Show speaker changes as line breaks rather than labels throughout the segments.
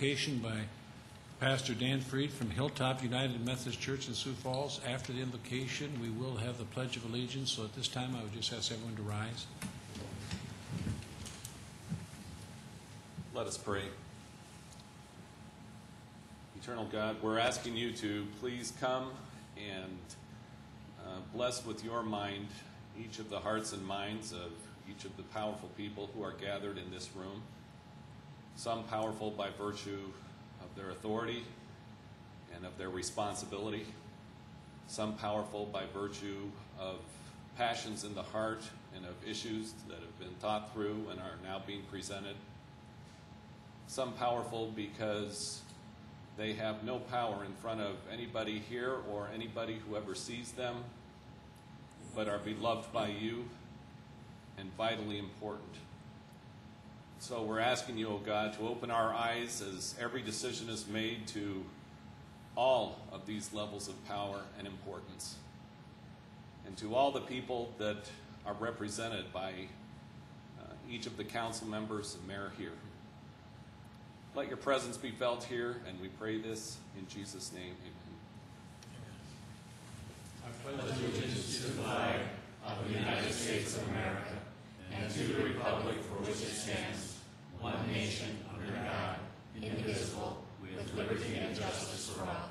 invocation by Pastor Dan Freed from Hilltop United Methodist Church in Sioux Falls. After the invocation, we will have the Pledge of Allegiance. So at this time, I would just ask everyone to rise.
Let us pray. Eternal God, we're asking you to please come and bless with your mind each of the hearts and minds of each of the powerful people who are gathered in this room. Some powerful by virtue of their authority and of their responsibility. Some powerful by virtue of passions in the heart and of issues that have been thought through and are now being presented. Some powerful because they have no power in front of anybody here or anybody who ever sees them, but are beloved by you and vitally important. So we're asking you, O God, to open our eyes as every decision is made to all of these levels of power and importance, and to all the people that are represented by each of the council members and mayor here. Let your presence be felt here, and we pray this in Jesus' name. Amen.
I pledge allegiance to the flag of the United States of America and to the republic for which it stands, one nation, under God, indivisible, with liberty and justice for all.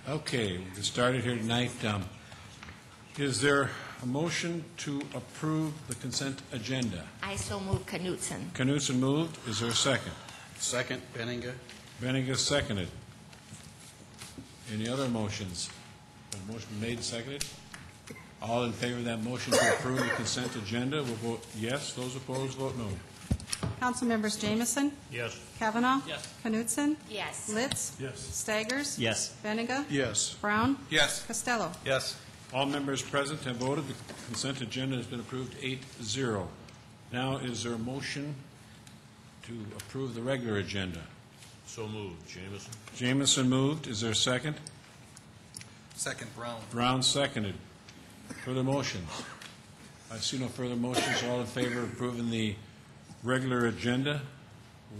Okay, we'll get started here tonight. Is there a motion to approve the consent agenda?
I so move. Knutson.
Knutson moved. Is there a second?
Second, Benninga.
Benninga seconded. Any other motions? A motion made and seconded? All in favor of that motion to approve the consent agenda will vote yes. Those opposed vote no.
Council members Jamison?
Yes.
Kavanaugh?
Yes.
Knutson?
Yes.
Litz?
Yes.
Staggers?
Yes.
Benninga?
Yes.
Brown?
Yes.
Costello?
Yes.
All members present have voted. The consent agenda has been approved 8-0. Now, is there a motion to approve the regular agenda?
So moved. Jamison.
Jamison moved. Is there a second?
Second, Brown.
Brown seconded. Further motions? I see no further motions. All in favor of approving the regular agenda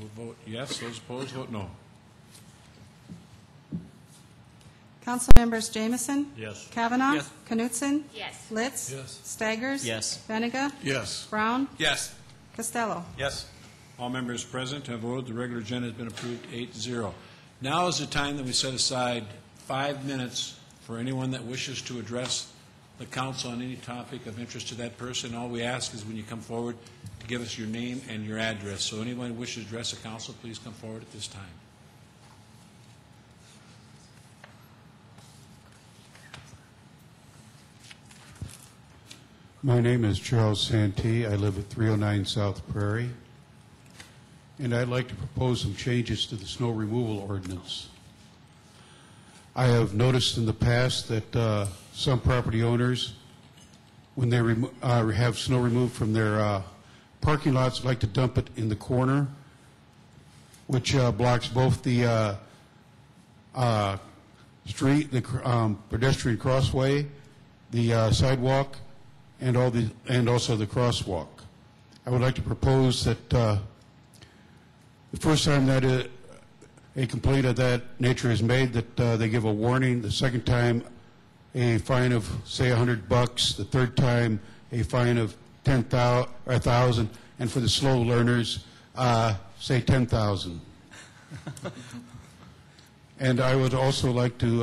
will vote yes. Those opposed vote no.
Council members Jamison?
Yes.
Kavanaugh?
Yes.
Knutson?
Yes.
Litz?
Yes.
Staggers?
Yes.
Benninga?
Yes.
Brown?
Yes.
Costello?
Yes.
All members present have voted. The regular agenda has been approved 8-0. Now is the time that we set aside 5 minutes for anyone that wishes to address the council on any topic of interest to that person. All we ask is when you come forward to give us your name and your address. So anyone who wishes to address the council, please come forward at this time.
My name is Charles Santee. I live at 309 South Prairie, and I'd like to propose some changes to the snow removal ordinance. I have noticed in the past that some property owners, when they have snow removed from their parking lots, like to dump it in the corner, which blocks both the street, the pedestrian crossway, the sidewalk, and also the crosswalk. I would like to propose that the first time that a complaint of that nature is made, that they give a warning. The second time, a fine of say $100. The third time, a fine of $1,000, and for the slow learners, say $10,000. And I would also like to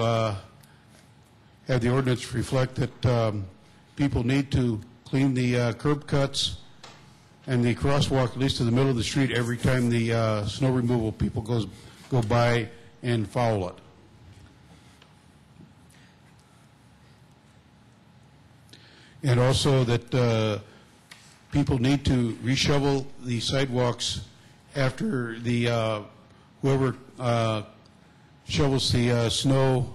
have the ordinance reflect that people need to clean the curb cuts and the crosswalk at least to the middle of the street every time the snow removal people go by and foul it. And also that people need to reshovel the sidewalks after the whoever shovels the snow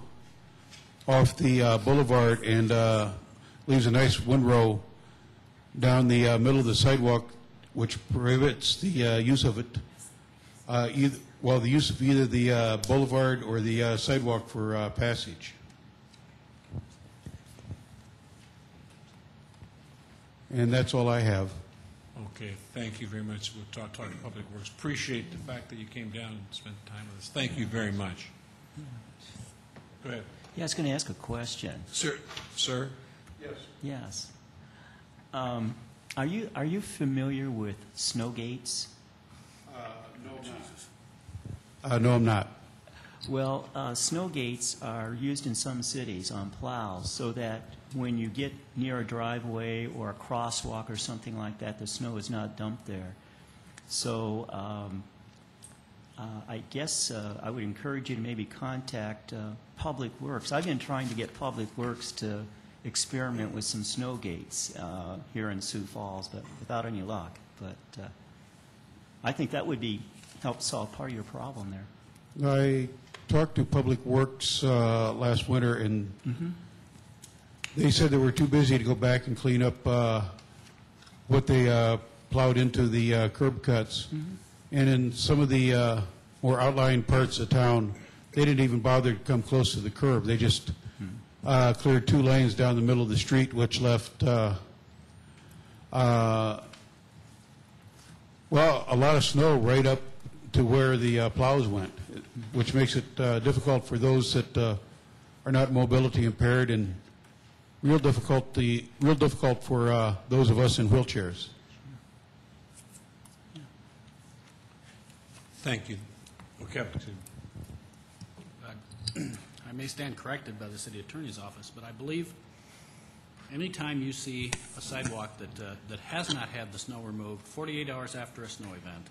off the boulevard and leaves a nice windrow down the middle of the sidewalk, which prohibits the use of it, the use of either the boulevard or the sidewalk for passage. And that's all I have.
Okay, thank you very much. We'll talk to Public Works. Appreciate the fact that you came down and spent time with us. Thank you very much. Go ahead.
Yeah, I was going to ask a question.
Sir? Sir?
Yes. Are you familiar with snow gates?
No, I'm not.
Well, snow gates are used in some cities on plows so that when you get near a driveway or a crosswalk or something like that, the snow is not dumped there. So I guess I would encourage you to maybe contact Public Works. I've been trying to get Public Works to experiment with some snow gates here in Sioux Falls, but without any luck. But I think that would help solve part of your problem there.
I talked to Public Works last winter, and they said they were too busy to go back and clean up what they plowed into the curb cuts. And in some of the more outlying parts of town, they didn't even bother to come close to the curb. They just cleared 2 lanes down the middle of the street, which left, well, a lot of snow right up to where the plows went, which makes it difficult for those that are not mobility impaired, and real difficult for those of us in wheelchairs.
Thank you. Okay.
I may stand corrected by the city attorney's office, but I believe anytime you see a sidewalk that has not had the snow removed 48 hours after a snow event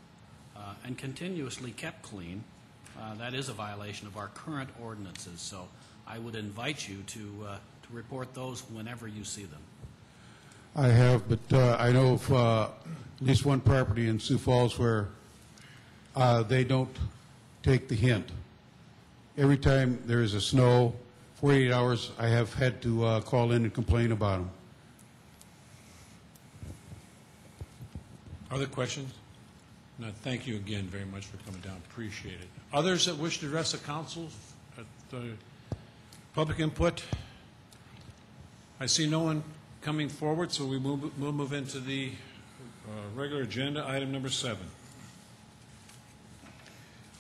and continuously kept clean, that is a violation of our current ordinances. So I would invite you to report those whenever you see them.
I have, but I know of at least one property in Sioux Falls where they don't take the hint. Every time there is a snow, 48 hours, I have had to call in and complain about them.
Other questions? No, thank you again very much for coming down. Appreciate it. Others that wish to address the council at the public input? I see no one coming forward, so we'll move into the regular agenda, item number 7.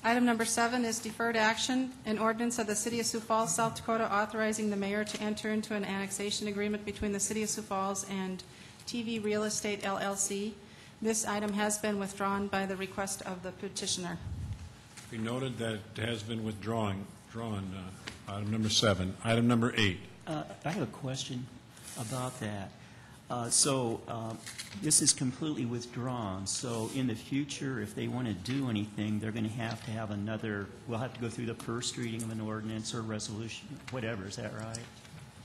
Item number 7 is deferred action, an ordinance of the City of Sioux Falls, South Dakota, authorizing the mayor to enter into an annexation agreement between the City of Sioux Falls and TV Real Estate, LLC. This item has been withdrawn by the request of the petitioner.
We noted that it has been drawn, item number 7. Item number 8.
I have a question about that. This is completely withdrawn, so in the future, if they want to do anything, they're going to have another, we'll have to go through the first reading of an ordinance or resolution, whatever, is that right?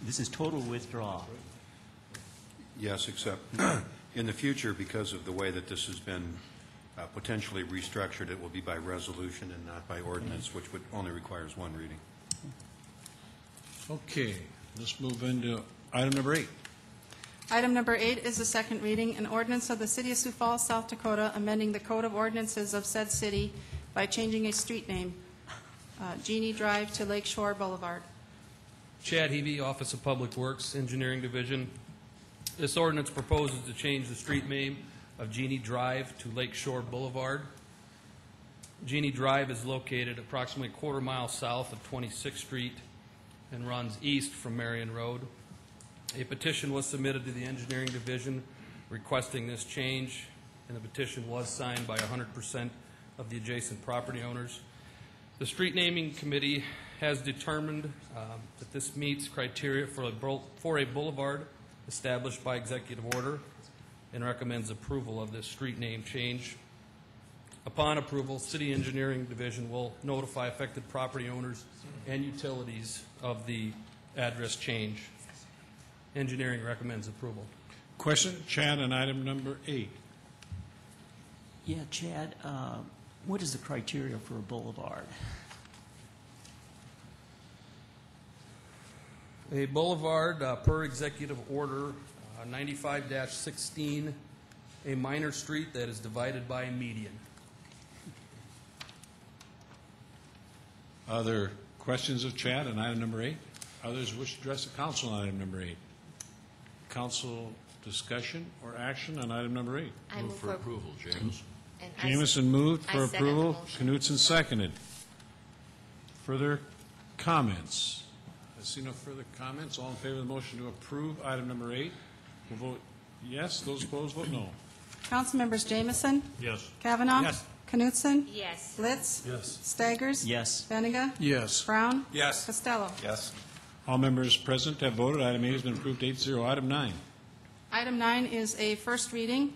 This is total withdrawal.
Yes, except in the future, because of the way that this has been potentially restructured, it will be by resolution and not by ordinance, which only requires 1 reading.
Okay, let's move into item number 8.
Item number 8 is the second reading, an ordinance of the City of Sioux Falls, South Dakota, amending the Code of Ordinances of said city by changing a street name, Genie Drive to Lakeshore Boulevard.
Chad Hebe, Office of Public Works, Engineering Division. This ordinance proposes to change the street name of Genie Drive to Lakeshore Boulevard. Genie Drive is located approximately a quarter-mile south of 26th Street and runs east from Marion Road. A petition was submitted to the Engineering Division requesting this change, and the petition was signed by 100% of the adjacent property owners. The Street Naming Committee has determined that this meets criteria for a boulevard established by executive order and recommends approval of this street name change. Upon approval, City Engineering Division will notify affected property owners and utilities of the address change. Engineering recommends approval.
Question, Chad, on item number 8.
Yeah, Chad, what is the criteria for a boulevard?
A boulevard, per executive order 95-16, a minor street that is divided by a median.
Other questions of Chad on item number 8? Others wish to address the council on item number 8? Council Discussion or action on item number 8?
I move for
approval, Jameson.
and
Jamison moved
I
for
second the
approval.
motion.
Knutson seconded. Further comments? I see no further comments. All in favor of the motion to approve item number 8 will vote yes. Those opposed, vote no.
Councilmembers Jamison?
Yes.
Kavanaugh?
Yes.
Knutson?
Yes.
Litz?
Yes.
Staggers?
Yes.
Benega?
Yes.
Brown?
Yes.
Costello?
Yes.
All members present have voted. Item 8 has been approved 8-0. Item 9.
Item 9 is a first reading,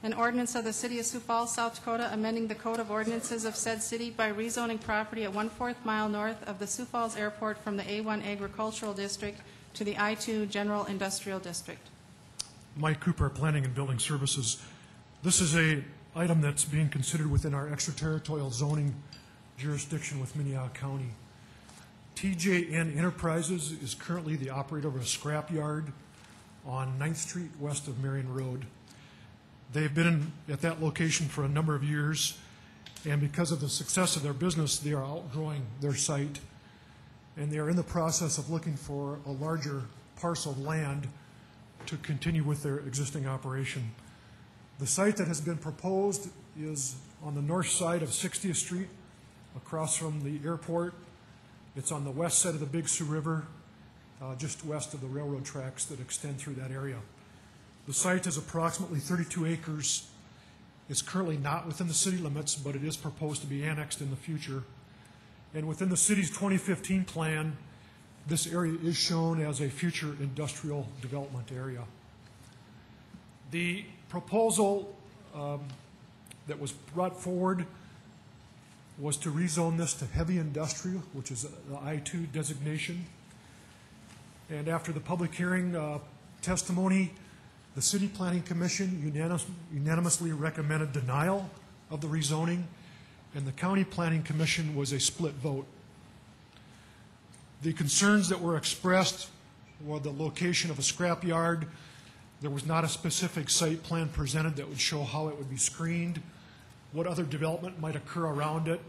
an ordinance of the City of Sioux Falls, South Dakota, amending the Code of Ordinances of said city by rezoning property at 1/4 mile north of the Sioux Falls Airport from the A1 Agricultural District to the I2 General Industrial District.
Mike Cooper, Planning and Building Services. This is a item that's being considered within our extraterritorial zoning jurisdiction with Minnehaha County. TJN Enterprises is currently the operator of a scrap yard on 9th Street west of Marion Road. They've been at that location for a number of years, and because of the success of their business, they are outgrowing their site, and they are in the process of looking for a larger parcel of land to continue with their existing operation. The site that has been proposed is on the north side of 60th Street, across from the airport. It's on the west side of the Big Sioux River, just west of the railroad tracks that extend through that area. The site is approximately 32 acres. It's currently not within the city limits, but it is proposed to be annexed in the future. And within the city's 2015 plan, this area is shown as a future industrial development area. The proposal that was brought forward was to rezone this to heavy industrial, which is the I2 designation. And after the public hearing testimony, the City Planning Commission unanimously recommended denial of the rezoning, and the County Planning Commission was a split vote. The concerns that were expressed were the location of a scrap yard. There was not a specific site plan presented that would show how it would be screened, what other development might occur around it,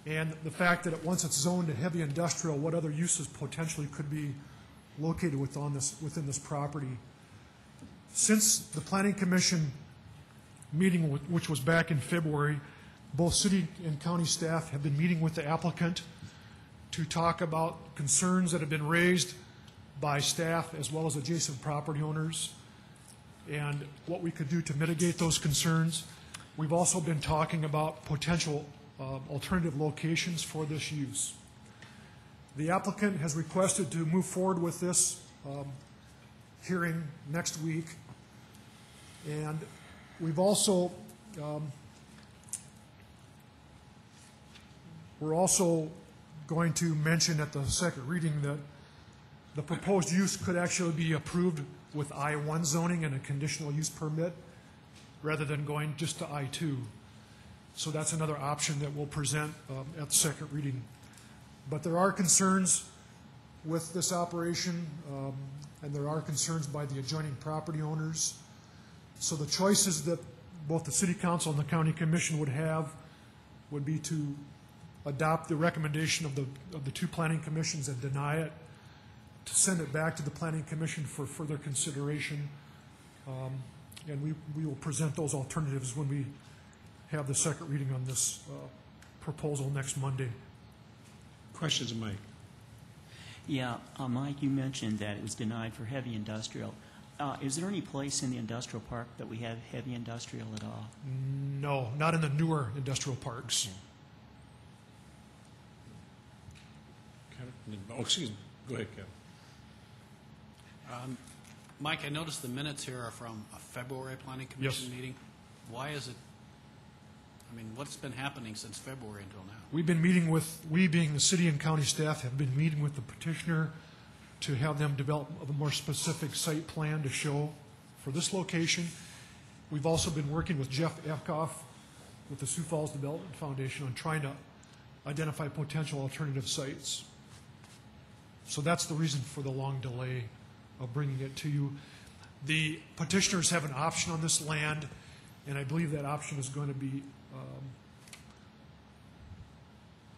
and the fact that once it's zoned to heavy industrial, what other uses potentially could be located within this property. Since the Planning Commission meeting, which was back in February, both city and county staff have been meeting with the applicant to talk about concerns that have been raised by staff as well as adjacent property owners and what we could do to mitigate those concerns. We've also been talking about potential alternative locations for this use. The applicant has requested to move forward with this hearing next week, and we've also we're also going to mention at the second reading that the proposed use could actually be approved with I-1 zoning and a conditional use permit rather than going just to I-2. So that's another option that we'll present at the second reading. But there are concerns with this operation, and there are concerns by the adjoining property owners. So the choices that both the City Council and the County Commission would have would be to adopt the recommendation of the two planning commissions and deny it, to send it back to the Planning Commission for further consideration, and we will present those alternatives when we have the second reading on this proposal next Monday.
Questions of Mike?
Yeah, Mike, you mentioned that it was denied for heavy industrial. Is there any place in the industrial park that we have heavy industrial at all?
No, not in the newer industrial parks.
Kevin? Oh, excuse me. Go ahead, Kevin.
Mike, I noticed the minutes here are from a February Planning Commission
Yes.
meeting. Why is it, I mean, what's been happening since February until now?
We've been meeting with, we being the city and county staff, have been meeting with the petitioner to have them develop a more specific site plan to show for this location. We've also been working with Jeff Efkoff with the Sioux Falls Development Foundation on trying to identify potential alternative sites. So that's the reason for the long delay of bringing it to you. The petitioners have an option on this land, and I believe that option is going to be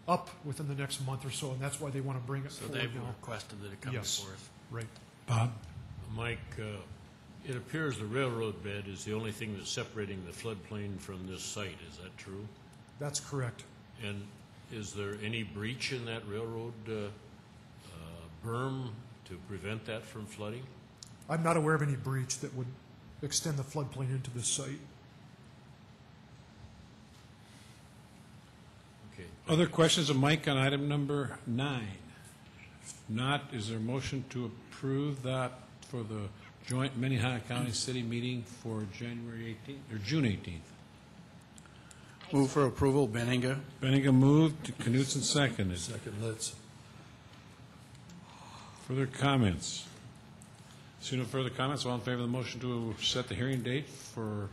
up within the next month or so, and that's why they want to bring it
So
forward
they've
now.
requested that it come
Yes.
before us.
Right.
Bob? Mike,
It appears the railroad bed is the only thing that's separating the floodplain from this site. Is that true?
That's correct.
And is there any breach in that railroad berm to prevent that from flooding?
I'm not aware of any breach that would extend the floodplain into this site.
Okay.
Other questions of Mike on item number 9? If not, is there a motion to approve that for the joint Minnehaha County City meeting for January 18th, or June 18th?
Move for approval, Benninga.
Benninga moved, Knutson seconded.
Second, Litz.
Further comments? See no further comments, all in favor of the motion to set the hearing date for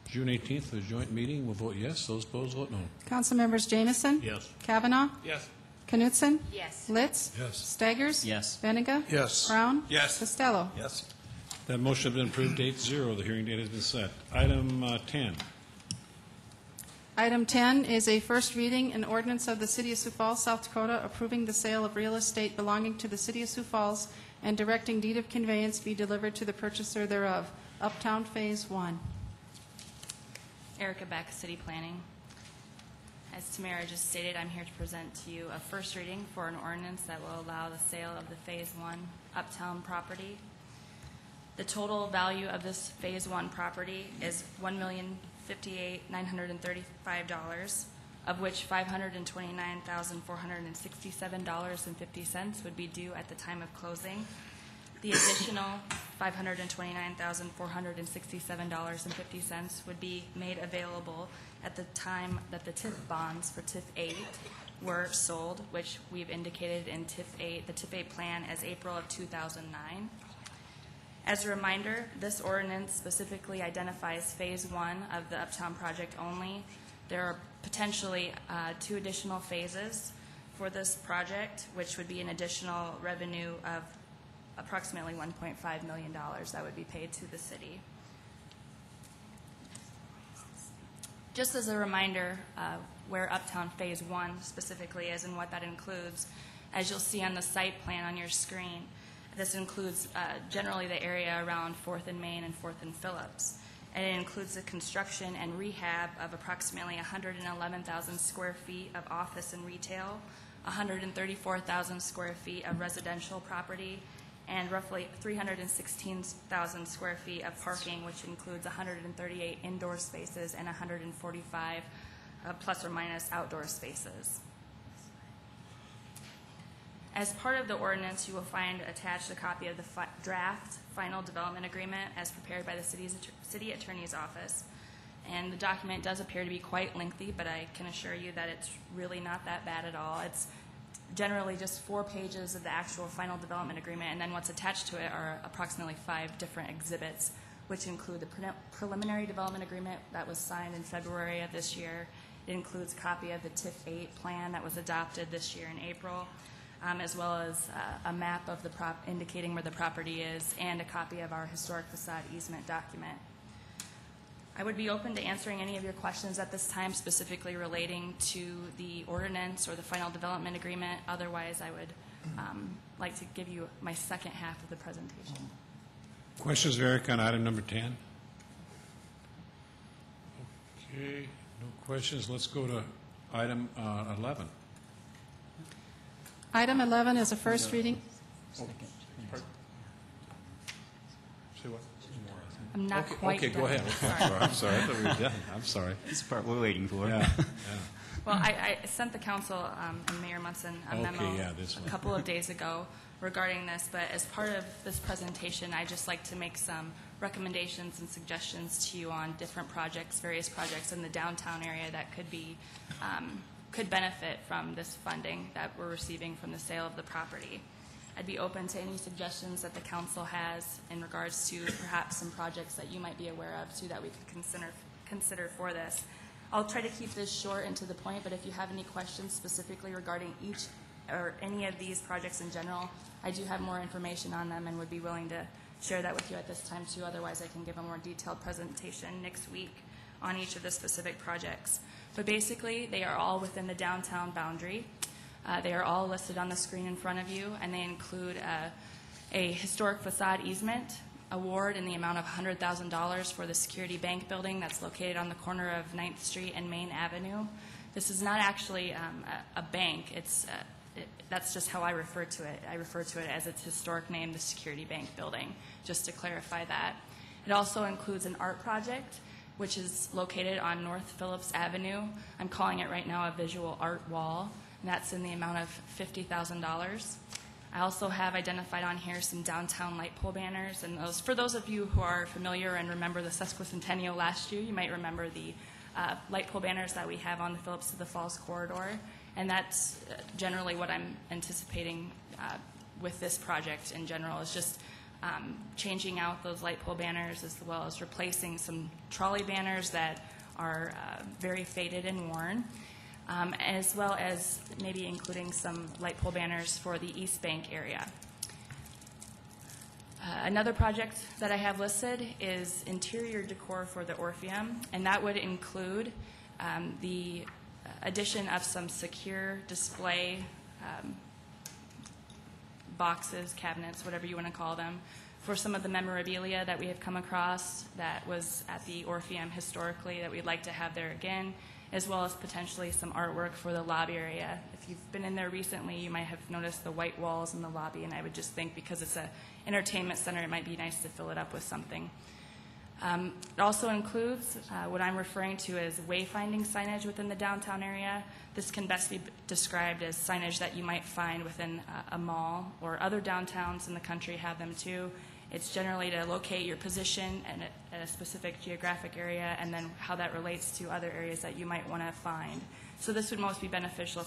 June 18th for the joint meeting, will vote yes. Those opposed, vote no.
Councilmembers Jamison?
Yes.
Kavanaugh?
Yes.
Knutson?
Yes.
Litz?
Yes.
Staggers?
Yes.
Benninga?
Yes.
Brown?
Yes.
Costello?
Yes.
That motion has been approved, 8-0. The hearing date has been set. Item 10.
Item 10 is a first reading, an ordinance of the City of Sioux Falls, South Dakota, approving the sale of real estate belonging to the City of Sioux Falls and directing deed of conveyance be delivered to the purchaser thereof. Uptown Phase 1.
Erica Beck, City Planning. As Tamara just stated, I'm here to present to you a first reading for an ordinance that will allow the sale of the Phase 1 Uptown property. The total value of this Phase 1 property is $1,058,935, of which $529,467.50 would be due at the time of closing. The additional $529,467.50 would be made available at the time that the TIF bonds for TIF 8 were sold, which we've indicated in TIF 8, the TIF 8 plan, as April of 2009. As a reminder, this ordinance specifically identifies Phase 1 of the Uptown project only. There are potentially 2 additional phases for this project, which would be an additional revenue of approximately $1.5 million that would be paid to the city. Just as a reminder, where Uptown Phase 1 specifically is and what that includes, as you'll see on the site plan on your screen, this includes generally the area around 4th and Main and 4th and Phillips. And it includes the construction and rehab of approximately 111,000 square feet of office and retail, 134,000 square feet of residential property, and roughly 316,000 square feet of parking, which includes 138 indoor spaces and 145 plus or minus outdoor spaces. As part of the ordinance, you will find attached a copy of the draft final development agreement as prepared by the city attorney's office. And the document does appear to be quite lengthy, but I can assure you that it's really not that bad at all. It's generally just 4 pages of the actual final development agreement, and then what's attached to it are approximately 5 different exhibits, which include the preliminary development agreement that was signed in February of this year. It includes a copy of the TIF 8 plan that was adopted this year in April, as well as a map of the indicating where the property is, and a copy of our historic facade easement document. I would be open to answering any of your questions at this time, specifically relating to the ordinance or the final development agreement. Otherwise, I would like to give you my second half of the presentation.
Questions, Eric, on item number 10? Okay, no questions. Let's go to item 11.
Item 11 is a first reading.
Say what?
I'm not
Okay,
quite
okay,
done.
go ahead. I'm sorry. I thought we were done. I'm sorry.
This is the part we're waiting for.
Yeah.
Well, I sent the council and Mayor Munson a memo
this
a
one.
couple of days ago regarding this, but as part of this presentation, I'd just like to make some recommendations and suggestions to you on different projects, various projects in the downtown area that could benefit from this funding that we're receiving from the sale of the property. I'd be open to any suggestions that the council has in regards to perhaps some projects that you might be aware of too that we could consider for this. I'll try to keep this short and to the point, but if you have any questions specifically regarding each or any of these projects in general, I do have more information on them and would be willing to share that with you at this time too. Otherwise, I can give a more detailed presentation next week on each of the specific projects. But basically, they are all within the downtown boundary. They are all listed on the screen in front of you, and they include a historic facade easement, award in the amount of $100,000 for the Security Bank building that's located on the corner of 9th Street and Main Avenue. This is not actually a bank. That's just how I refer to it. I refer to it as its historic name, the Security Bank building, just to clarify that. It also includes an art project, which is located on North Phillips Avenue. I'm calling it right now a visual art wall, and that's in the amount of $50,000. I also have identified on here some downtown light pole banners, and for those of you who are familiar and remember the sesquicentennial last year, you might remember the light pole banners that we have on the Phillips to the Falls corridor, and that's generally what I'm anticipating with this project in general, is just changing out those light pole banners as well as replacing some trolley banners that are very faded and worn, as well as maybe including some light pole banners for the East Bank area. Another project that I have listed is interior decor for the Orpheum, and that would include the addition of some secure display boxes, cabinets, whatever you want to call them, for some of the memorabilia that we have come across that was at the Orpheum historically that we'd like to have there again, as well as potentially some artwork for the lobby area. If you've been in there recently, you might have noticed the white walls in the lobby, and I would just think because it's an entertainment center, it might be nice to fill it up with something. It also includes what I'm referring to as wayfinding signage within the downtown area. This can best be described as signage that you might find within a mall, or other downtowns in the country have them too. It's generally to locate your position at a specific geographic area, and then how that relates to other areas that you might want to find. So this would most be beneficial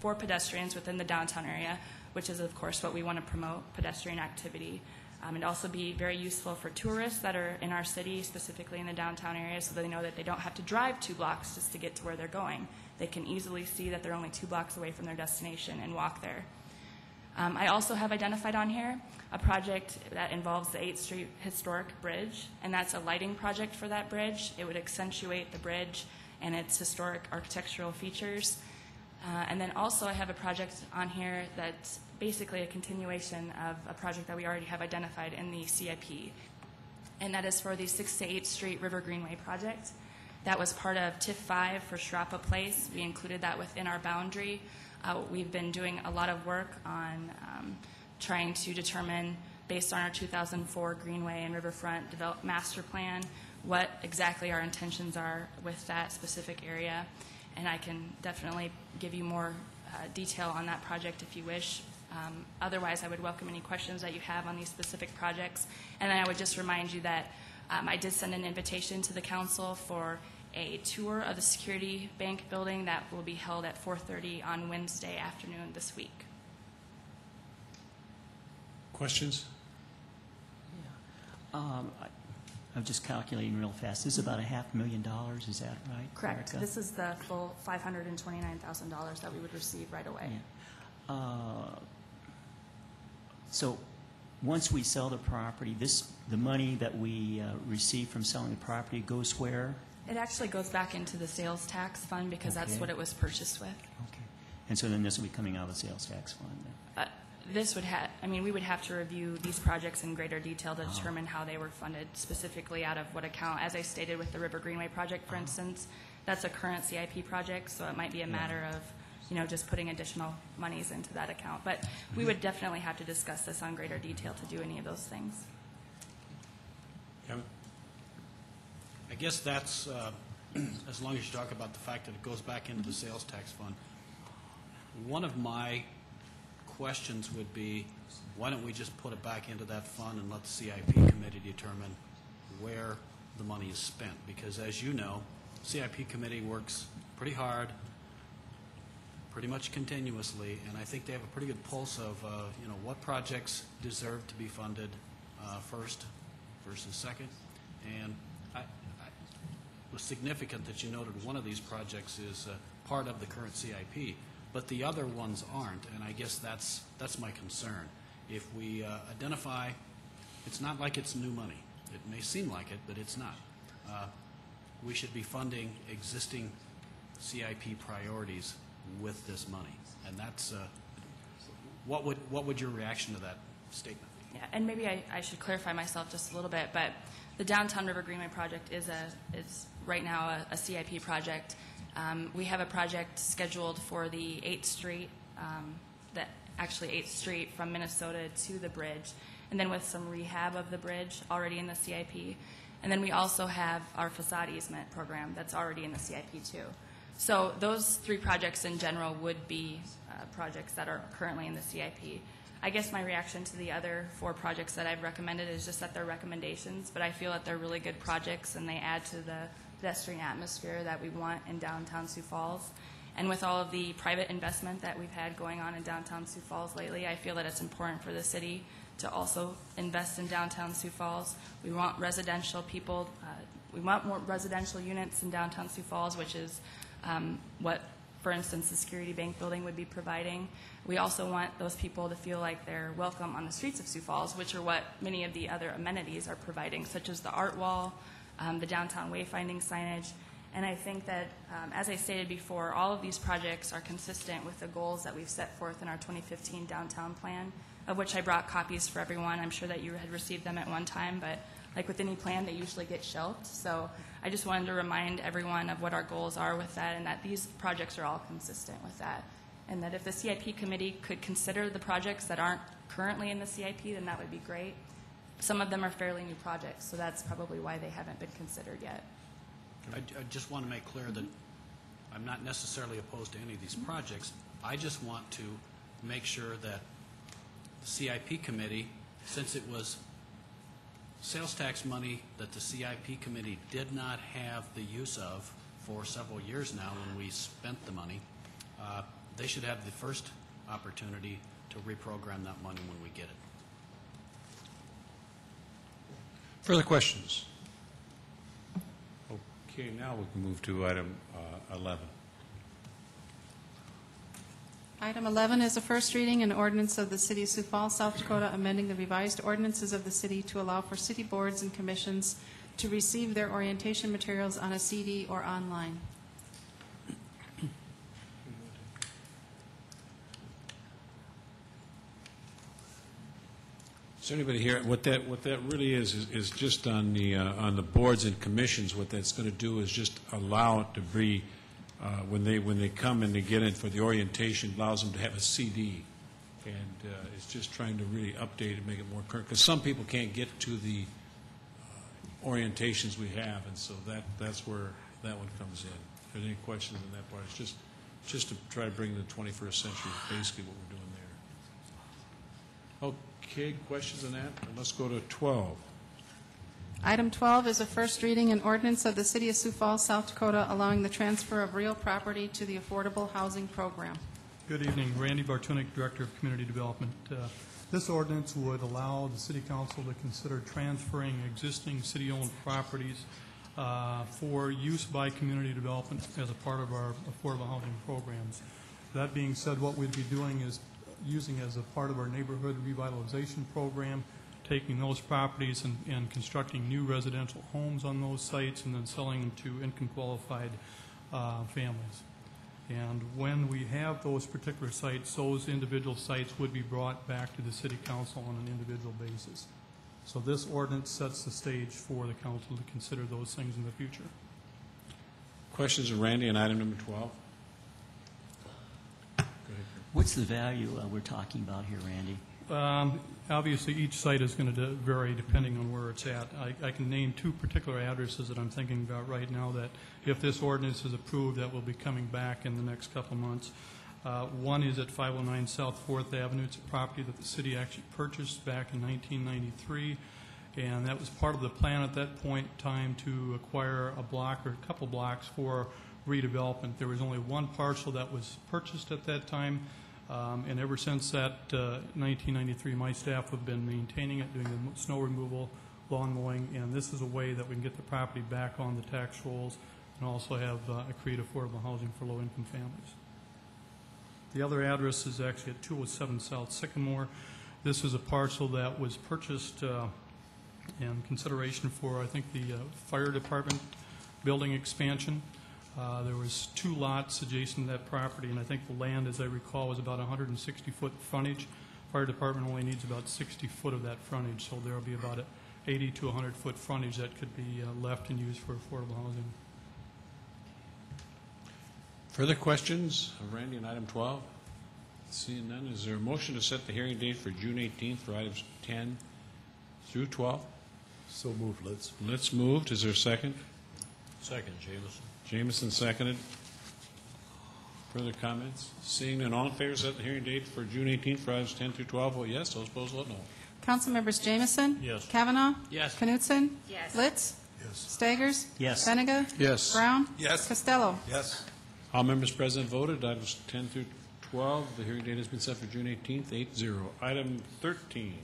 for pedestrians within the downtown area, which is of course what we want to promote, pedestrian activity. It'd also be very useful for tourists that are in our city, specifically in the downtown area, so they know that they don't have to drive 2 blocks just to get to where they're going. They can easily see that they're only 2 blocks away from their destination and walk there. I also have identified on here a project that involves the 8th Street Historic Bridge, and that's a lighting project for that bridge. It would accentuate the bridge and its historic architectural features. And then also I have a project on here that's basically a continuation of a project that we already have identified in the CIP, and that is for the 6th to 8th Street River Greenway project. That was part of TIF 5 for Shrapa Place. We included that within our boundary. We've been doing a lot of work on trying to determine, based on our 2004 Greenway and Riverfront Master Plan, what exactly our intentions are with that specific area. And I can definitely give you more detail on that project if you wish. Otherwise, I would welcome any questions that you have on these specific projects. And then I would just remind you that I did send an invitation to the council for a tour of the Security Bank building that will be held at 4:30 on Wednesday afternoon this week.
Questions?
I'm just calculating real fast. This is about $500,000, is that right?
Correct.
Erica?
This is the full $529,000 that we would receive right away.
Yeah. So once we sell the property, the money that we receive from selling the property goes where?
It actually goes back into the sales tax fund because that's
Okay.
what it was purchased with.
Okay. And so then this will be coming out of the sales tax fund then?
This would have, we would have to review these projects in greater detail to determine how they were funded, specifically out of what account. As I stated with the River Greenway project, for instance, that's a current CIP project, so it might be a matter of, just putting additional monies into that account. But we would definitely have to discuss this on greater detail to do any of those things.
Kevin?
I guess that's, as long as you talk about the fact that it goes back into the sales tax fund. One of my questions would be, why don't we just put it back into that fund and let the CIP committee determine where the money is spent? Because as you know, CIP committee works pretty hard, pretty much continuously, and I think they have a pretty good pulse of, what projects deserve to be funded first versus second. And it was significant that you noted one of these projects is part of the current CIP, but the other ones aren't, and I guess that's my concern. If we identify, it's not like it's new money. It may seem like it, but it's not. We should be funding existing CIP priorities with this money, and that's what would your reaction to that statement be?
Yeah, and maybe I should clarify myself just a little bit, but the Downtown River Greenway project is right now a CIP project. We have a project scheduled for the 8th Street, 8th Street from Minnesota to the bridge, and then with some rehab of the bridge already in the CIP. And then we also have our facade easement program that's already in the CIP too. So those 3 projects in general would be projects that are currently in the CIP. I guess my reaction to the other 4 projects that I've recommended is just that they're recommendations, but I feel that they're really good projects and they add to the pedestrian atmosphere that we want in downtown Sioux Falls. And with all of the private investment that we've had going on in downtown Sioux Falls lately, I feel that it's important for the city to also invest in downtown Sioux Falls. We want residential people, we want more residential units in downtown Sioux Falls, which is what, for instance, the Security Bank building would be providing. We also want those people to feel like they're welcome on the streets of Sioux Falls, which are what many of the other amenities are providing, such as the art wall, the downtown wayfinding signage. And I think that, as I stated before, all of these projects are consistent with the goals that we've set forth in our 2015 downtown plan, of which I brought copies for everyone. I'm sure that you had received them at one time, but like with any plan, they usually get shelved. So I just wanted to remind everyone of what our goals are with that, and that these projects are all consistent with that. And that if the CIP committee could consider the projects that aren't currently in the CIP, then that would be great. Some of them are fairly new projects, so that's probably why they haven't been considered yet.
I just want to make clear that I'm not necessarily opposed to any of these projects. I just want to make sure that the CIP committee, since it was sales tax money that the CIP committee did not have the use of for several years now when we spent the money, they should have the first opportunity to reprogram that money when we get it.
Further questions? Okay, now we can move to item 11.
Item 11 is a first reading and ordinance of the City of Sioux Falls, South Dakota, amending the revised ordinances of the city to allow for city boards and commissions to receive their orientation materials on a CD or online.
Is there anybody here? What that really is just on the boards and commissions. What that's going to do is just allow it to be when they come and they get in for the orientation, allows them to have a CD, and it's just trying to really update and make it more current. Because some people can't get to the orientations we have, and so that's where that one comes in. If there's any questions on that part, it's just to try to bring the 21st century, basically what we're doing there. Okay, questions on that? Let's go to 12.
Item 12 is a first reading and ordinance of the City of Sioux Falls, South Dakota, allowing the transfer of real property to the Affordable Housing Program.
Good evening. Randy Bartunik, Director of Community Development. This ordinance would allow the City Council to consider transferring existing city-owned properties for use by community development as a part of our affordable housing programs. That being said, what we'd be doing is using as a part of our neighborhood revitalization program, taking those properties and constructing new residential homes on those sites and then selling them to income-qualified families. And when we have those particular sites, those individual sites would be brought back to the City Council on an individual basis. So this ordinance sets the stage for the council to consider those things in the future.
Questions of Randy on item number 12?
What's the value we're talking about here, Randy?
Obviously, each site is going to vary depending on where it's at. I can name 2 particular addresses that I'm thinking about right now that, if this ordinance is approved, that will be coming back in the next couple months. One is at 509 South 4th Avenue. It's a property that the city actually purchased back in 1993, and that was part of the plan at that point in time to acquire a block or a couple blocks for redevelopment. There was only one parcel that was purchased at that time. And ever since that 1993, my staff have been maintaining it, doing the snow removal, lawn mowing, and this is a way that we can get the property back on the tax rolls and also have create affordable housing for low-income families. The other address is actually at 207 South Sycamore. This is a parcel that was purchased in consideration for, I think, the fire department building expansion. There was 2 lots adjacent to that property, and I think the land, as I recall, was about 160-foot frontage Fire department only needs about 60 foot of that frontage, so there will be about a 80 to 100 foot frontage that could be left and used for affordable housing.
Further questions of Randy on item 12? Seeing none, is there a motion to set the hearing date for June 18th for items 10 through 12?
So moved, Litz.
Litz moved. Is there a second?
Second, Jameson.
Jameson seconded. Further comments? Seeing none, all in favor, set the hearing date for June 18th for items 10 through 12. Vote yes. Those opposed, vote no.
Councilmembers Jameson?
Yes.
Kavanaugh?
Yes.
Knutson?
Yes.
Litz?
Yes.
Staggers?
Yes.
Benega?
Yes.
Brown?
Yes.
Costello?
Yes.
All members present voted. Items 10 through 12. The hearing date has been set for June 18th, 8-0. Item 13.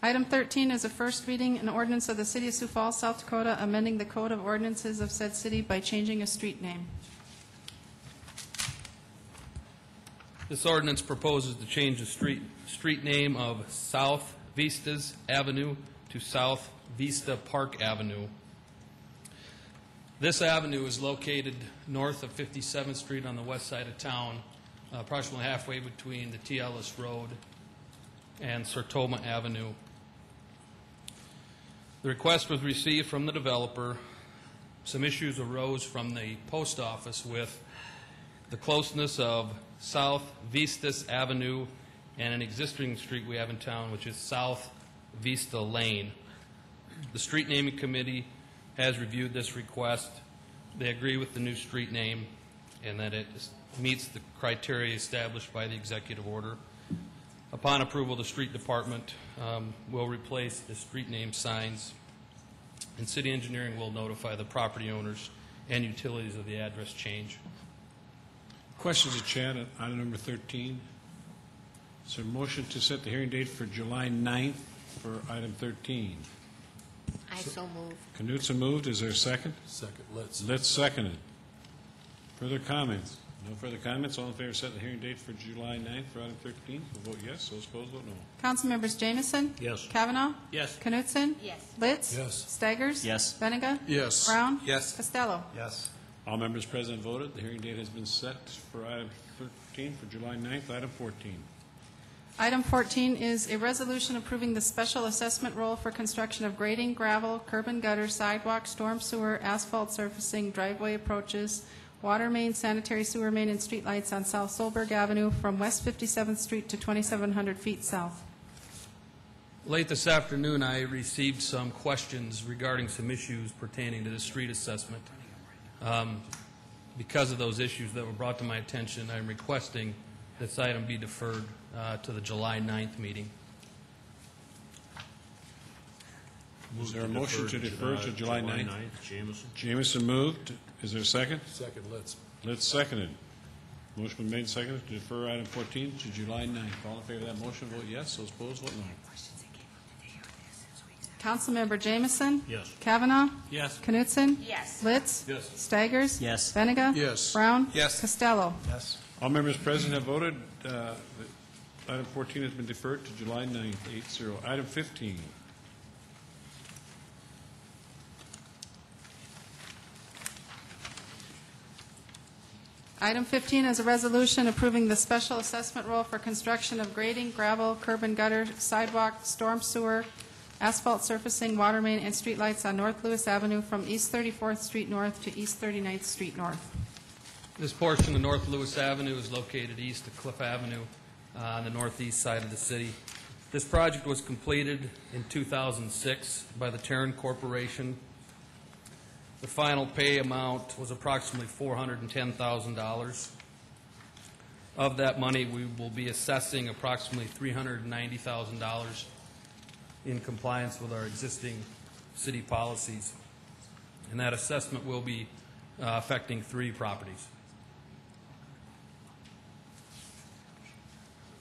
Item 13 is a first reading, an ordinance of the City of Sioux Falls, South Dakota, amending the Code of Ordinances of said city by changing a street name.
This ordinance proposes to change the street name of South Vistas Avenue to South Vista Park Avenue. This avenue is located north of 57th Street on the west side of town, approximately halfway between the T. Ellis Road and Sertoma Avenue. The request was received from the developer. Some issues arose from the post office with the closeness of South Vistas Avenue and an existing street we have in town, which is South Vista Lane. The street naming committee has reviewed this request. They agree with the new street name and that it meets the criteria established by the executive order. Upon approval, the street department will replace the street name signs, and city engineering will notify the property owners and utilities of the address change.
Questions of Chad on item number 13? Is there a motion to set the hearing date for July 9th for item 13?
I so move.
Knutson moved. Is there a second?
Second, Litz.
Litz seconded. Further comments? No further comments. All in favor, set the hearing date for July 9th for item 13. We'll vote yes. Those opposed, vote no.
Councilmembers Jameson?
Yes.
Kavanaugh?
Yes.
Knutson?
Yes.
Litz?
Yes.
Staggers?
Yes.
Benega?
Yes.
Brown?
Yes.
Costello?
Yes.
All members present voted. The hearing date has been set for item 13 for July 9th. Item 14.
Item 14 is a resolution approving the special assessment roll for construction of grading, gravel, curb and gutter, sidewalk, storm sewer, asphalt surfacing, driveway approaches, water main, sanitary sewer main, and streetlights on South Solberg Avenue from West 57th Street to 2,700 feet south.
Late this afternoon, I received some questions regarding some issues pertaining to the street assessment. Because of those issues that were brought to my attention, I'm requesting this item be deferred to the July 9th meeting.
Is there a motion to defer to July 9th?
Jameson.
Jameson moved. Is there a second?
Second, Litz.
Litz seconded. Motion been made and seconded to defer item 14 to July 9th. All in favor of that motion, vote yes. Those opposed, vote no.
Councilmember Jameson?
Yes.
Kavanaugh?
Yes.
Knutson?
Yes.
Litz?
Yes.
Staggers?
Yes.
Benega?
Yes.
Brown?
Yes.
Costello?
Yes.
All members present have voted. Item 14 has been deferred to July 9th, 8-0. Item 15.
Item 15 is a resolution approving the special assessment roll for construction of grading, gravel, curb and gutter, sidewalk, storm sewer, asphalt surfacing, water main, and streetlights on North Lewis Avenue from East 34th Street North to East 39th Street North.
This portion of North Lewis Avenue is located east of Cliff Avenue on the northeast side of the city. This project was completed in 2006 by the Terran Corporation. The final pay amount was approximately $410,000. Of that money, we will be assessing approximately $390,000 in compliance with our existing city policies. And that assessment will be affecting 3 properties.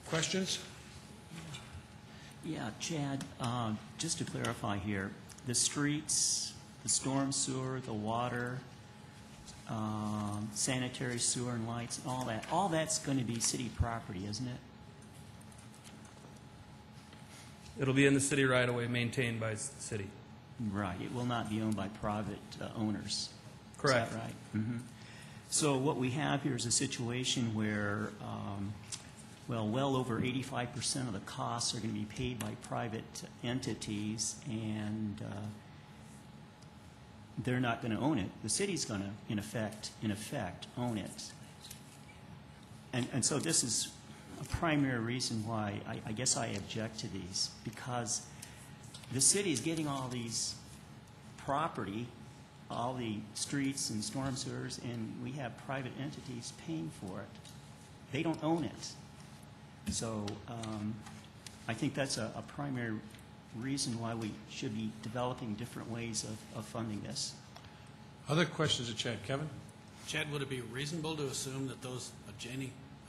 Questions?
Yeah, Chad, just to clarify here, the streets, the storm sewer, the water, sanitary sewer and lights, and all that's going to be city property, isn't it?
It'll be in the city right away, maintained by the city.
Right. It will not be owned by private owners.
Correct.
Is that right? Mm-hmm. So what we have here is a situation where well over 85% of the costs are going to be paid by private entities, and they're not going to own it. The city's going to, in effect, own it. And so this is a primary reason why I guess I object to these, because the city is getting all these property, all the streets and storm sewers, and we have private entities paying for it. They don't own it. So I think that's a primary reason why we should be developing different ways of funding this.
Other questions of Chad? Kevin?
Chad, would it be reasonable to assume that those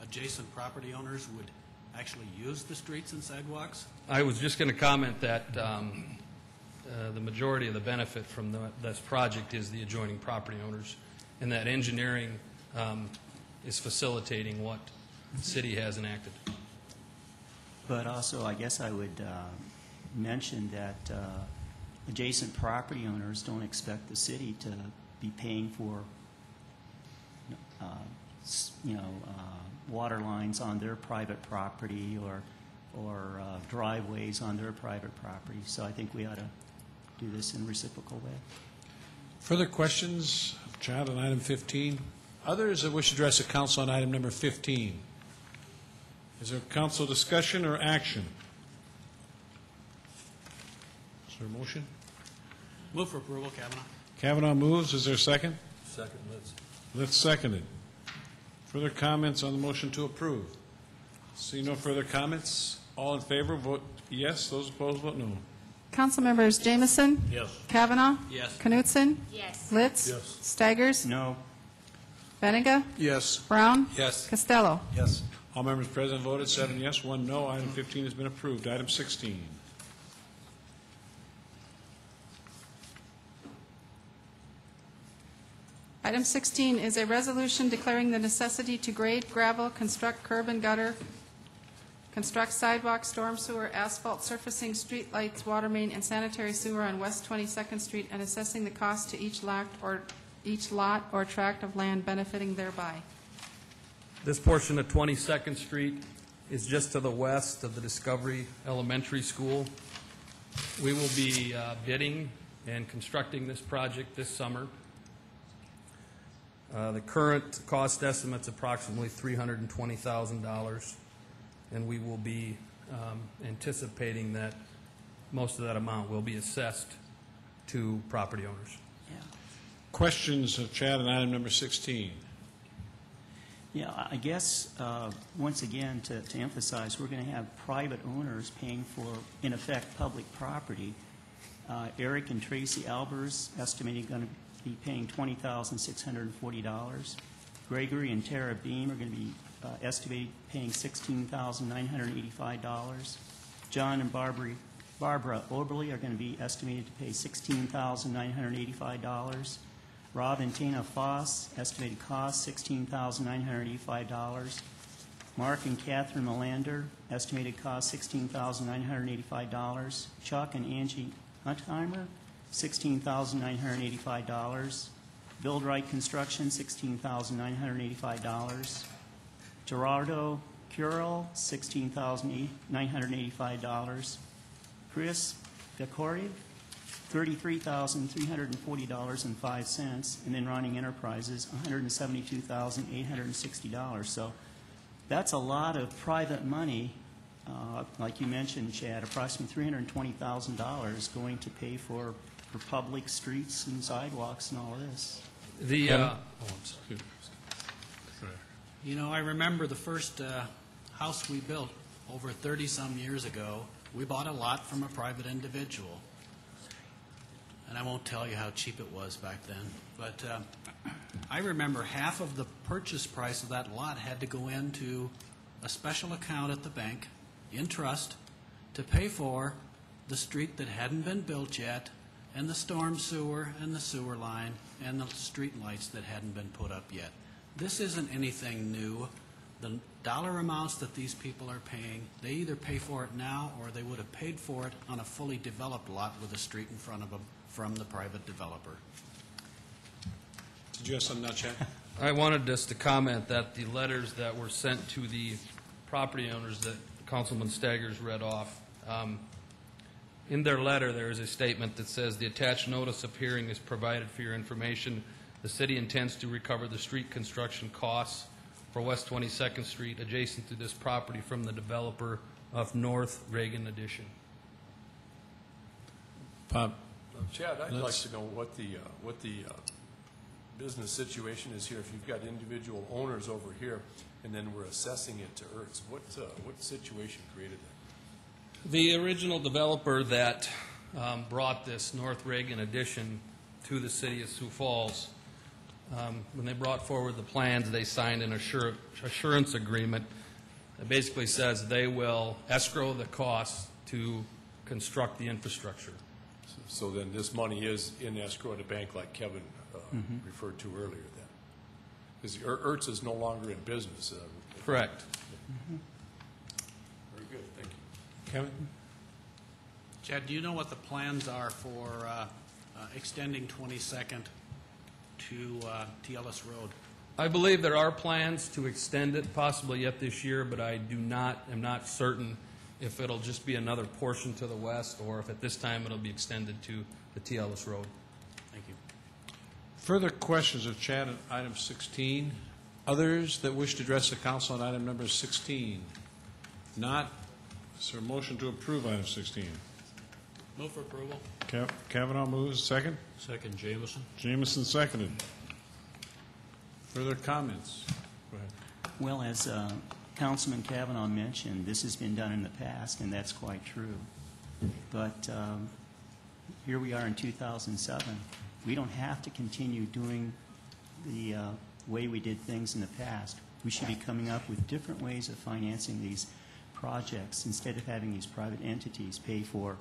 adjacent property owners would actually use the streets and sidewalks?
I was just going to comment that the majority of the benefit from this project is the adjoining property owners, and that engineering is facilitating what the city has enacted.
But also, I guess I would mention that adjacent property owners don't expect the city to be paying for, water lines on their private property or driveways on their private property. So I think we ought to do this in a reciprocal way.
Further questions of Chad on item 15? Others that wish to address the council on item number 15? Is there council discussion or action? Is there a motion?
Move for approval, Kavanaugh.
Kavanaugh moves. Is there a second?
Second, Litz.
Litz seconded. Further comments on the motion to approve? See no further comments. All in favor, vote yes. Those opposed, vote no.
Council members Jamison?
Yes.
Kavanaugh?
Yes.
Knutson?
Yes.
Litz?
Yes.
Staggers?
No.
Benega?
Yes.
Brown?
Yes.
Costello?
Yes.
All members present voted 7 yes, 1 no. Item 15 has been approved. Item 16.
Item 16 is a resolution declaring the necessity to grade, gravel, construct curb and gutter, construct sidewalk, storm sewer, asphalt surfacing, street lights, water main, and sanitary sewer on West 22nd Street, and assessing the cost to each lot or tract of land benefiting thereby.
This portion of 22nd Street is just to the west of the Discovery Elementary School. We will be bidding and constructing this project this summer. The current cost estimate's approximately $320,000, and we will be anticipating that most of that amount will be assessed to property owners.
Yeah.
Questions of Chad on item number 16?
Yeah, I guess, once again, to emphasize, we're going to have private owners paying for, in effect, public property. Eric and Tracy Albers estimating going to be paying $20,640. Gregory and Tara Beam are going to be estimated paying $16,985. John and Barbara Oberly are going to be estimated to pay $16,985. Rob and Tina Foss, estimated cost $16,985. Mark and Catherine Melander, estimated cost $16,985. Chuck and Angie Huntheimer, $16,985. Build Right Construction, $16,985. Gerardo Curel, $16,985. Chris Gakoriev, $33,340.05, and then Ronning Enterprises, $172,860. So that's a lot of private money, like you mentioned, Chad, approximately $320,000 going to pay for public streets and sidewalks and all of this.
You know, I remember the first house we built over 30-some years ago. We bought a lot from a private individual. And I won't tell you how cheap it was back then. But I remember half of the purchase price of that lot had to go into a special account at the bank, in trust, to pay for the street that hadn't been built yet, and the storm sewer, and the sewer line, and the street lights that hadn't been put up yet. This isn't anything new. The dollar amounts that these people are paying, they either pay for it now or they would have paid for it on a fully developed lot with a street in front of them from the private developer.
Did you have something now, Chad?
I wanted just to comment that the letters that were sent to the property owners that Councilman Staggers read off. In their letter, there is a statement that says, "The attached notice of hearing is provided for your information. The city intends to recover the street construction costs for West 22nd Street adjacent to this property from the developer of North Reagan Addition."
Bob?
Chad, I'd like to know what the business situation is here. If you've got individual owners over here, and then we're assessing it to Ertz, what situation created that?
The original developer that brought this North Reagan addition to the city of Sioux Falls, when they brought forward the plans, they signed an assurance agreement that basically says they will escrow the costs to construct the infrastructure.
So then this money is in escrow at a bank like Kevin referred to earlier then? Because Ertz is no longer in business.
Correct.
Very good, thank you.
Kevin?
Chad, do you know what the plans are for extending 22nd to TLS Road?
I believe there are plans to extend it possibly yet this year, but I am not certain if it'll just be another portion to the west or if at this time it'll be extended to the TLS Road.
Thank you.
Further questions of Chad on item 16? Others that wish to address the council on item number 16? Not. Is there a motion to approve item 16?
Move for approval.
Kavanaugh moves. Second?
Second, Jameson.
Jameson seconded. Further comments? Go ahead.
Well, as Councilman Kavanaugh mentioned, this has been done in the past, and that's quite true. But here we are in 2007. We don't have to continue doing the way we did things in the past. We should be coming up with different ways of financing these projects instead of having these private entities pay for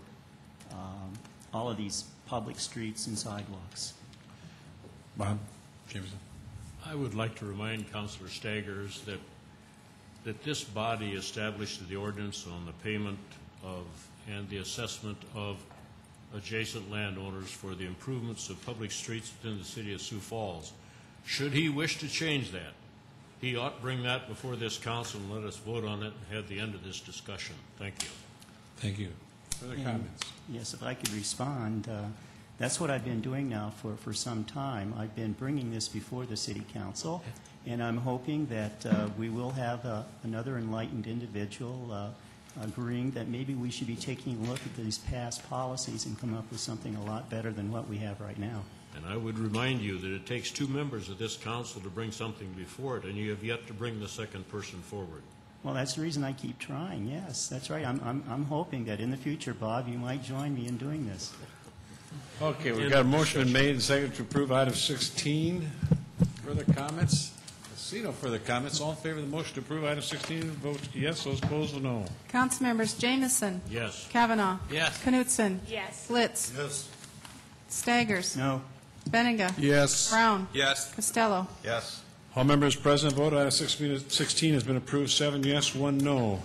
all of these public streets and sidewalks.
Bob? Jameson?
I would like to remind Councilor Staggers that this body established the ordinance on the payment of and the assessment of adjacent landowners for the improvements of public streets within the city of Sioux Falls. Should he wish to change that, he ought to bring that before this council and let us vote on it and have the end of this discussion. Thank you.
Thank you. Further comments?
Yes, if I could respond. That's what I've been doing now for some time. I've been bringing this before the City Council, and I'm hoping that we will have another enlightened individual agreeing that maybe we should be taking a look at these past policies and come up with something a lot better than what we have right now.
And I would remind you that it takes 2 members of this council to bring something before it, and you have yet to bring the second person forward.
Well, that's the reason I keep trying. Yes, that's right. I'm hoping that in the future, Bob, you might join me in doing this.
Okay, we've got a motion made and seconded to approve item 16. Further comments? I see no further comments. All in favor of the motion to approve item 16, vote yes. Those opposed, will no.
Councilmembers Jameson.
Yes.
Kavanaugh.
Yes.
Knutson.
Yes.
Litz.
Yes.
Staggers.
No.
Benninga.
Yes.
Brown.
Yes.
Costello.
Yes.
All members present vote. Item 16 has been approved. 7 yes, 1 no.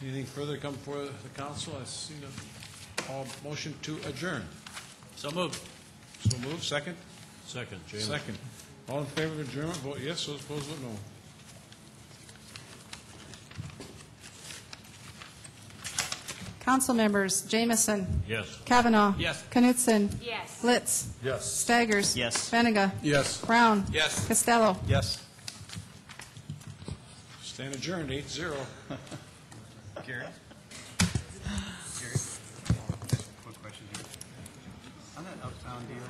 Anything further come before the council? I see no. All motion to adjourn.
So moved.
So moved. Second?
Second, James.
Second. All in favor of adjournment, vote yes. Those opposed, vote no.
Council members Jameson.
Yes.
Kavanaugh.
Yes.
Knutson.
Yes.
Litz.
Yes.
Staggers.
Yes.
Benninga.
Yes.
Brown.
Yes.
Costello.
Yes.
Stand adjourned, 8-0.
Gary? Quick question here. On that Uptown deal,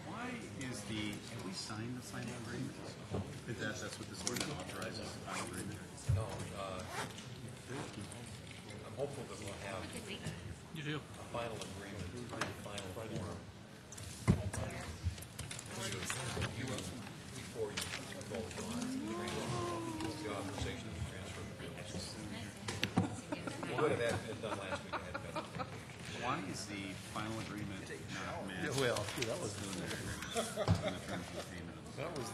why is have we signed the signing agreement? That's what this ordinance authorizes, the final agreement?
No, I'm hopeful that we'll have
You do.
a final agreement, a final form. Before you vote on the authorization to transfer the real estate. Well, would have that been done last week. I had been.
Why is the final agreement not matched?
Well, that was
in the terms of the payment of the
that was